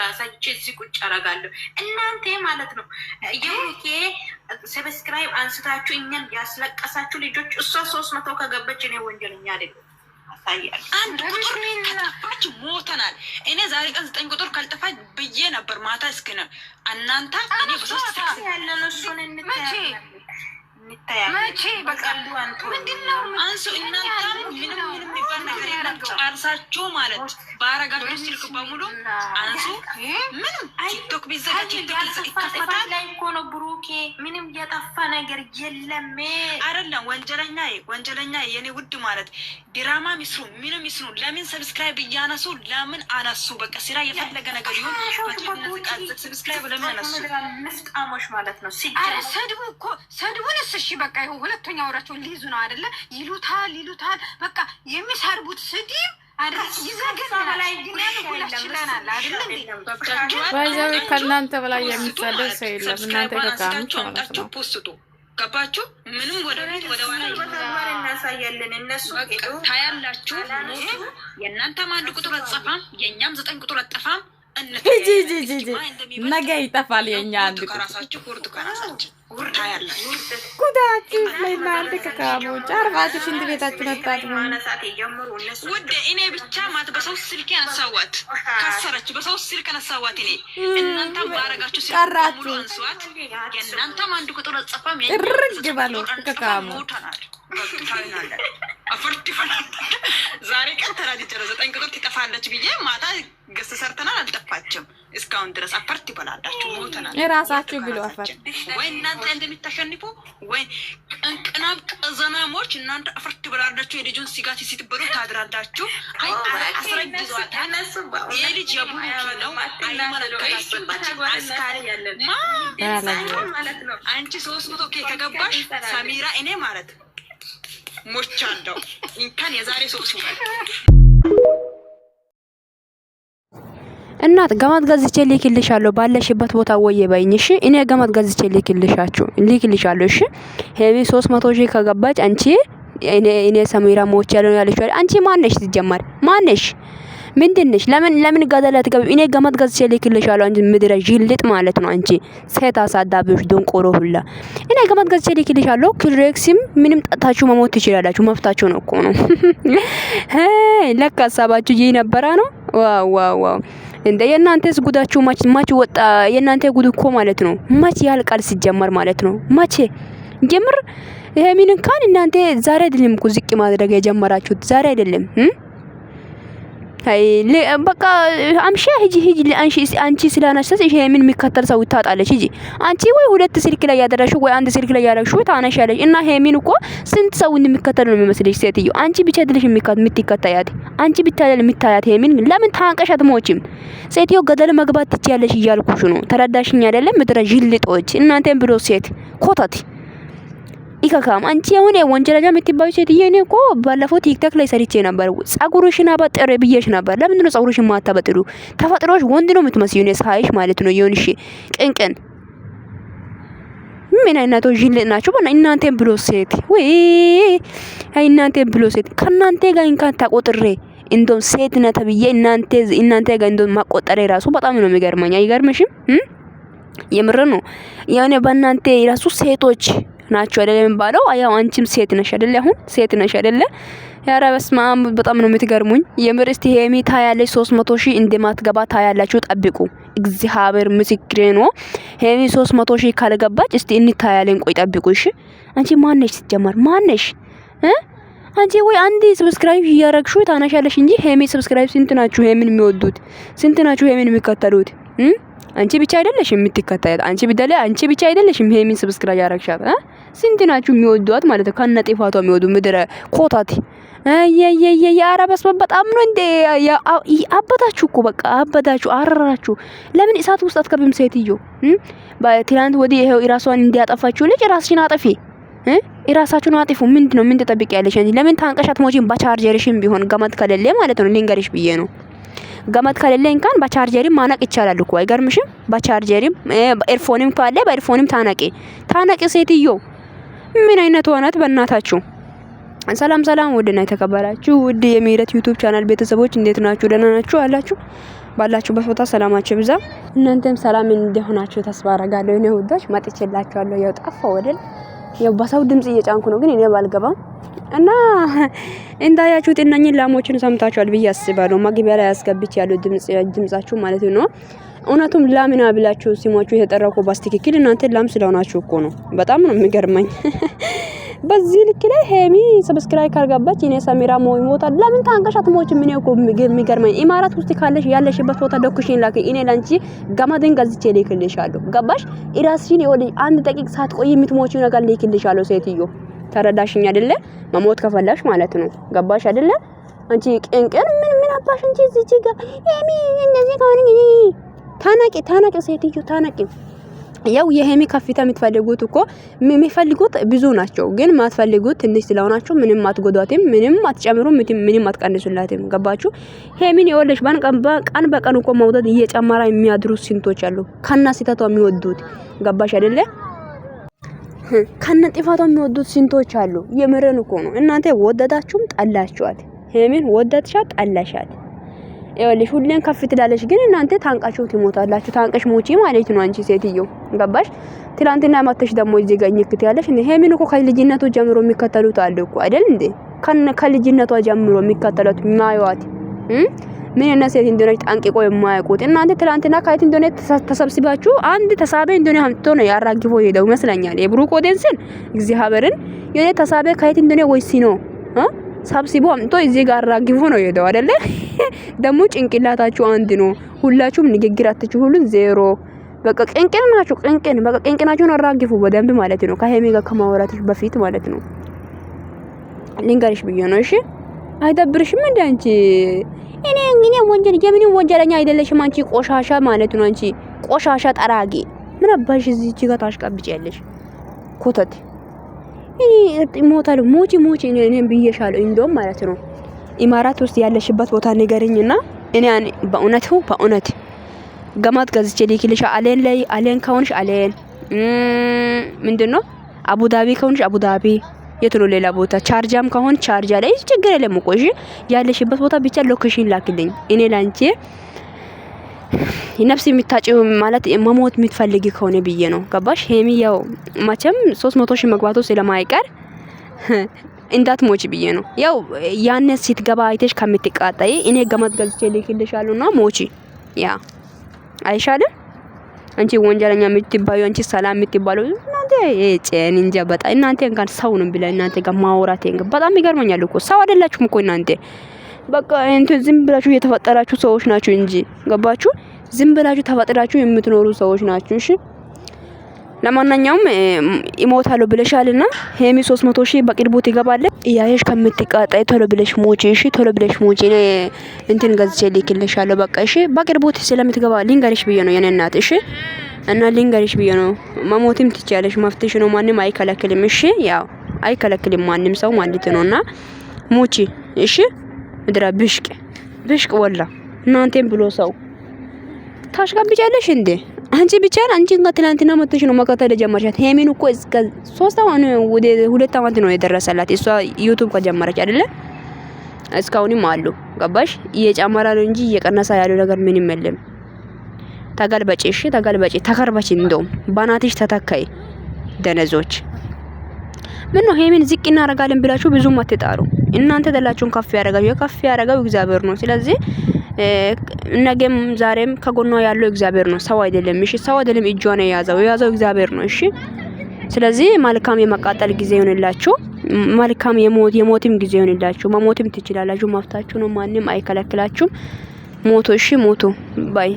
ራሳችሁ እዚህ ቁጭ አረጋለሁ እናንተ ማለት ነው። የሩኬ ሰብስክራይብ አንስታችሁ እኛን ያስለቀሳችሁ ልጆች እሷ 300 ከገበች እኔ ወንጀለኛ አይደለም። አሳያለሁ። አንድ ቁጥር ከጠፋች ሞተናል። እኔ ዛሬ ቀን 9 ቁጥር ካልጠፋች ብዬ ነበር ማታ እስከነ እናንተ እኔ በሶስት ሰዓት ያለን እሱን እንታያለን። መቼ በቃ ምንድነው አንሱ እናንተ ምንም የሚባል ነገር የላችሁ አርሳችሁ ማለት ባረጋችሁ ስልክ በሙሉ አንሱ ምንም ቲክቶክ ቢዘጋጅ ቲክቶክ ይከፈታል ላይ እኮ ነው ብሩኬ ምንም የጠፋ ነገር የለም አይደለም ወንጀለኛ የኔ ውድ ማለት ድራማ ሚስሩ ምንም ይስሩ ለምን ሰብስክራይብ እያነሱ ለምን አነሱ በቃ ስራ የፈለገ ነገር ይሁን ሰብስክራይብ ለምን አነሱ መስጣሞሽ ማለት ነው አረ ሰድቡንስ እሺ በቃ ይሁን ሁለተኛ ወራቸውን ሊይዙ ነው አይደለ ይሉታል በቃ የሚሰርቡት ስድብ አይደል ይዘገናል ላይ ግን ሁላችንናል አይደል ባይዘው ከእናንተ በላይ የሚሰደብ ሰው የለም እናንተ ከካምቹ ማለት ነው ፖስቱ ገባችሁ ምንም ወደ ኋላ እናሳያለን እነሱ ታያላችሁ የእናንተ አንድ ቁጥር አጽፋም የኛም 9 ቁጥር አጥፋም ነገ ይጠፋል የኛ አንድ ከራሳችሁ ኩርቱ ከራሳችሁ ታያላችሁ ጉዳችሁ ለማንተ ከካሞች አርፋችሁ ሽንት ቤታችሁን አጣጥሙ ውድ እኔ ብቻ ማለት በሰው ስልክ ያነሳዋት ካሰረች በሰው ስልክ ያነሳዋት እኔ እናንተ ባረጋችሁ ቀራችሁ አንሷት የእናንተ አንድ ቁጥር አጽፋም ጥርግ ባሉ ከካሞ አፈርት ይፈናል ዛሬ ቀን ተራዲጨ 9 ቁጥር ትጠፋለች ብዬ ማታ ገስ ሰርተናል አልጠፋችም እስካሁን ድረስ አፈርት ይበላላችሁ ሞተናል የራሳችሁ ብሎ አፈርት ወይ እናንተ እንደምታሸንፉ ወይ ቅንቅናብ ቀዘናሞች እናንተ አፈርት ይበላላችሁ የልጁን ሲጋት ሲትበሉ ታድራላችሁ አይ አስረጅዟት የልጅ የቡሩኪ ነው አይመለከታችሁ አስካሪ ያለን ማለት ነው አንቺ 300 ከገባሽ ሰሚራ እኔ ማለት ሞቻለሁ እንኳን የዛሬ 3 ወር እናት ገመድ ገዝቼ ልክልሻለሁ ባለሽበት ቦታ ወይ ባይኝ እሺ እኔ ገመድ ገዝቼ ልክልሻለሁ እሺ ሄቢ 300 ሺህ ከገባች አንቺ እኔ ሰሚራ ሞቻለሁ ያለሽ አንቺ ማነሽ ሲጀመር ማነሽ ምንድነሽ ለምን ጋዳላ ተገብ እኔ ገመድ ገዝቼ ልክልሻለሁ አንቺ ምድረ ጅልጥ ማለት ነው አንቺ ሴት አሳዳቢዎች ደንቆሮ ሁላ እኔ ገመድ ገዝቼ ልክልሻለሁ ክሬክሲም ምንም ጠጣችሁ መሞት ትችላላችሁ መፍታችሁ ነው እኮ ነው ለካ ሀሳባችሁ ይሄ ነበራ ነው ዋው እንደ የናንተስ ጉዳችሁ ማች ወጣ የናንተ ጉድ እኮ ማለት ነው ማች ያልቃል ሲጀመር ማለት ነው ማች ጀምር ይሄ ምን እንኳን እናንተ ዛሬ አይደለም እኮ ዝቅ ማድረግ የጀመራችሁት ዛሬ አይደለም አይ በቃ አምሻ ሂጂ አንቺ ስላነሳሽ ይሄ ምን የሚከተል ሰው ታጣለሽ ሂጂ አንቺ ወይ ሁለት ስልክ ላይ ያደረሽው ወይ አንድ ስልክ ላይ ያደረሽው ታነሻለሽ እና ይሄ ምን እኮ ስንት ሰው እንደሚከተል ነው የሚመስልሽ ሴትዮ አንቺ ብቻ አይደለሽ የምትከታያት አንቺ ብቻ አይደለም የምታያት ይሄ ምን ለምን ታንቀሽ አትሞቺም ሴትዮ ገደል መግባት ትችያለሽ እያልኩሽ ነው ተረዳሽኝ አይደለም ምድረ ጅልጦች እናንተን ብሎ ሴት ኮታት ይካካም አንቺ አሁን ወንጀለኛ የምትባዩ ሴትዬ እኔ እኮ ባለፈው ቲክቶክ ላይ ሰርቼ ነበር ጸጉርሽን አበጥረ ብዬሽ ነበር ለምን ነው ጸጉርሽን ማታበጥሩ ተፈጥሮሽ ወንድ ነው የምትመስዩ እኔ ሳይሽ ማለት ነው ይሁንሽ ቅንቅን ምን አይነቶች ጅል ናችሁ በእና እናንተን ብሎ ሴት ወይ እናንተን ብሎ ሴት ከናንተ ጋር እንኳን ተቆጥሬ እንደው ሴት ነው ተብዬ እናንተ ጋር እንደው ማቆጠሬ ራሱ በጣም ነው የሚገርመኝ አይገርምሽም የምር ነው ያኔ በእናንተ ራሱ ሴቶች ናቸው አይደለም ባለው አያው አንቺም ሴት ነሽ አይደለ አሁን ሴት ነሽ አይደለ ያራ በስማም በጣም ነው የምትገርሙኝ የምር እስቲ ሄሚ ታያለሽ 300 ሺህ እንደማትገባ ታያላችሁ ጠብቁ እግዚአብሔር ምስክሬ ነው ሄሚ 300 ሺህ ካልገባች እስቲ እንታያለን ቆይ ጠብቁ እሺ አንቺ ማነሽ ሲጀመር ማነሽ አንቺ ወይ አንዲ ሰብስክራይብ ያረግሽው ታናሻለሽ እንጂ ሄሚ ሰብስክራይብ ስንት ናችሁ ሄሚን የሚወዱት ስንት ናችሁ ሄሚን የሚከተሉት አንቺ ብቻ አይደለሽ የምትከታያት አንቺ ብቻ አይደለሽ ሄሚን ሰብስክራይብ ያረግሻት ስንት ናችሁ የሚወዱት ማለት ከነ ጥፋቷ የሚወዱ ምድረ ኮታት ያራበስ በጣም ነው እንደ አበዳችሁ እኮ በቃ አበዳችሁ አራራችሁ ለምን እሳት ውስጥ አትከብም ሴትዮ በትላንት ወዲህ ይሄው ራሷን እንዲያጠፋችሁ ልጅ ራስሽን አጥፊ ራሳችሁን አጥፉ ምንድነው ምን ተጠብቂያለሽ እንጂ ለምን ታንቀሻት ሞጂን በቻርጀርሽም ቢሆን ገመድ ከሌለ ማለት ነው ሊንገርሽ ብዬ ነው ገመድ ከሌለ እንኳን በቻርጀሪም ማነቅ ይቻላል እኮ አይገርምሽም በቻርጀሪም ኤርፎንም ካለ በኤርፎንም ታነቂ ሴትዮ ምን አይነት ሆናት በእናታችሁ ሰላም ውድና የተከበራችሁ ውድ የምህረት ዩቲዩብ ቻናል ቤተሰቦች እንዴት ናችሁ ደህና ናችሁ አላችሁ ባላችሁበት ቦታ ሰላማችሁ ብዛ። እናንተም ሰላም እንደሆናችሁ ተስፋ አደርጋለሁ። እኔ ውዶች መጥቼላችኋለሁ። ያው ጠፋው አይደል? ያው በሰው ድምጽ እየጫንኩ ነው፣ ግን እኔ ባልገባም እና እንዳያችሁት እነኝን ላሞችን ሰምታችኋል ብዬ አስባለሁ። መግቢያ ላይ አስገብቼ ያለው ድምጻችሁ ማለት ነው። እውነቱም ላምና ብላችሁ ሲሞቹ የተጠራኩ በትክክል እናንተ ላም ስለሆናችሁ እኮ ነው። በጣም ነው የሚገርመኝ። በዚህ ልክ ላይ ሄሚ ሰብስክራይብ ካርጋባች እኔ ሰሚራ ሞታ ለምን ታንቀሻት ሞች? ምን እኮ የሚገርመኝ ኢማራት ውስጥ ካለሽ ያለሽበት ቦታ ዶክሽን ላኪ። እኔ ላንቺ ገመድን ገዝቼ ልክልሻለሁ። ገባሽ? ኢራስሽን ይወል አንድ ደቂቃ ሳትቆይ የምትሞቺው ነገር ልክልሻለሁ። ሴትዮ ተረዳሽኝ አይደለ? መሞት ከፈለሽ ማለት ነው። ገባሽ አይደለ? አንቺ ቅንቅን ምን አባሽ እንጂ እዚህ ጋር ሄሚ እንደዚህ ካሁን ታናቂ ሴትዮ ታናቂ። ያው የሄሚ ከፍታ የምትፈልጉት እኮ የሚፈልጉት ብዙ ናቸው፣ ግን ማትፈልጉት ትንሽ ስለሆናችሁ ምንም አትጎዷትም፣ ምንም አትጨምሩ፣ ምንም አትቀንሱላትም። ገባችሁ? ሄሚን ይወልሽ ቀን በቀን እኮ መውደድ እየጨመረ የሚያድሩ ስንቶች አሉ፣ ከና ሲታቷ የሚወዱት። ገባሽ አይደለ? ከነ ጥፋቷ የሚወዱት ስንቶች አሉ። የምረን እኮ ነው። እናንተ ወደዳችሁም ጠላችኋት፣ ሄሚን ወደድሻት ጠላሻት። ይኸውልሽ ሁሌን ከፍ ትላለሽ፣ ግን እናንተ ታንቃችሁ ትሞታላችሁ። ታንቀሽ ሞቺ ማለት ነው አንቺ ሴትዮ። ገባሽ? ትላንትና ማተሽ ደግሞ እዚህ ጋር ንክት ያለሽ እንዴ? ሄሚን እኮ ከልጅነቱ ጀምሮ የሚከተሉት አለ እኮ አይደል እንዴ? ከልጅነቷ ጀምሮ የሚከተሉት ማይዋት ምን እና ሴት እንደሆነች ጠንቅቆ የማያውቁት እናንተ ትላንትና ካይት እንደሆነ ተሰብስባችሁ አንድ ተሳበ እንደሆነ አምጥቶ ነው ያራግፎ ሄደው ይመስለኛል። የብሩክ ኦዲየንስን እግዚአብሔርን የኔ ተሳበ ካይት እንደሆነ ወይስ ነው ሰብስቦ አምጥቶ እዚህ ጋር አራግፎ ነው ሄደው አይደለ? ደግሞ ጭንቅላታችሁ አንድ ነው። ሁላችሁም ንግግር አትችሉ ዜሮ። በቃ ቅንቅን ናችሁ። በቃ ቅንቅናችሁን አራግፉ በደንብ ማለት ነው። ከሄሚ ጋር ከማወራትሽ በፊት ማለት ነው። ልንገርሽ ብዬ ነው። እሺ አይደብርሽም እንዴ አንቺ? እኔ የምን ወንጀለኛ አይደለሽም አንቺ ቆሻሻ ማለት ነው። አንቺ ቆሻሻ ጠራጊ ምን አባሽ እዚህ ጋር ታሽቃብጪያለሽ? ኮተት እኔ ሞታለሁ ሞቺ እኔ ብዬሻለሁ። እንደውም ማለት ነው ኢማራት ውስጥ ያለሽበት ቦታ ንገሪኝና እኔ በእውነት ገማት ገዝቼ ልክልሻ። አሌን ከሆንሽ አሌን ምንድነው አቡዳቢ ከሆንሽ አቡዳቢ፣ የት ነው ሌላ ቦታ? ቻርጃም ከሆን ቻርጃ ላይ ችግር የለም እኮ እሺ። ያለሽበት ቦታ ብቻ ሎኬሽን ላክልኝ። እኔ ላንቺ ነፍስ የምታጪው ማለት መሞት የምትፈልጊ ከሆነ ብዬ ነው። ገባሽ? ሄሚ ያው መቼም 300 ሺህ መግባቱ ስለማይቀር እንዳትሞች ብዬ ነው። ያው ያኔ ስትገባ አይተሽ ከምትቃጣይ እኔ ገመድ ገዝቼ ልክልሻለሁና ሞቺ። ያ አይሻልም? አንቺ ወንጀለኛ የምትባዩ አንቺ ሰላም የምትባሉ እናንተ ጨን እንጃ በጣም እናንተ እንኳን ሰው ነው ብላ እናንተ ጋር ማውራት በጣም ይገርመኛል እኮ። ሰው አይደላችሁም እኮ እናንተ። በቃ እንትን ዝም ብላችሁ የተፈጠራችሁ ሰዎች ናችሁ እንጂ ገባችሁ? ዝም ብላችሁ ተፈጥራችሁ የምትኖሩ ሰዎች ናችሁ። እሺ ለማንኛውም ይሞታሉ ብለሻልና ሄሚ 300 ሺህ በቅርቡ ትገባለች። ያየሽ ከምትቃጣይ ቶሎ ብለሽ ሞቺ። እሺ ቶሎ ብለሽ ሞቺ። እኔ እንትን ገዝቼ ልክልሻለሁ። በቃ እሺ በቅርቡ ስለምትገባ ሊንገርሽ ብዬ ነው የኔ እናት። እሺ እና ሊንገርሽ ብዬ ነው። መሞትም ትችያለሽ፣ መፍትሽ ነው። ማንም አይከለክልም። እሺ ያው አይከለክልም ማንም ሰው ማለት ነውና ሞቺ። እሺ ምድራ ብሽቅ ወላ እናንተም ብሎ ሰው ታሽቃብጫለሽ እንዴ? አንቺ ብቻ አንቺ እንኳን ትላንትና መጥተሽ ነው መከታተል ጀመርሻት። ሄሚን እኮ እስከ 3 አመት ወደ 2 አመት ነው የደረሰላት እሷ ዩቲዩብ ከጀመረች አይደለ? እስካሁንም አሉ። ገባሽ? እየጨመረ ነው እንጂ እየቀነሰ ያለው ነገር ምንም የለም። ተገልበጪ። እሺ ተገልበጪ፣ ተከርበጪ። እንደውም ባናትሽ ተተካይ ደነዞች። ምን ነው ሄሚን ዝቅ እናደርጋለን ብላችሁ ብዙም አትጣሩ። እናንተ ደላችሁን ከፍ ያደረጋው እግዚአብሔር ነው። ስለዚህ ነገም ዛሬም ከጎኗ ያለው እግዚአብሔር ነው፣ ሰው አይደለም። እሺ ሰው አይደለም እጇን የያዘው እግዚአብሔር ነው። እሺ ስለዚህ መልካም የመቃጠል ጊዜ ይሆንላችሁ፣ መልካም የሞትም ጊዜ ይሆንላችሁ። መሞትም ትችላላችሁ፣ መፍታችሁ ነው። ማንም አይከለክላችሁም። ሞቶ እሺ ሞቶ ባይ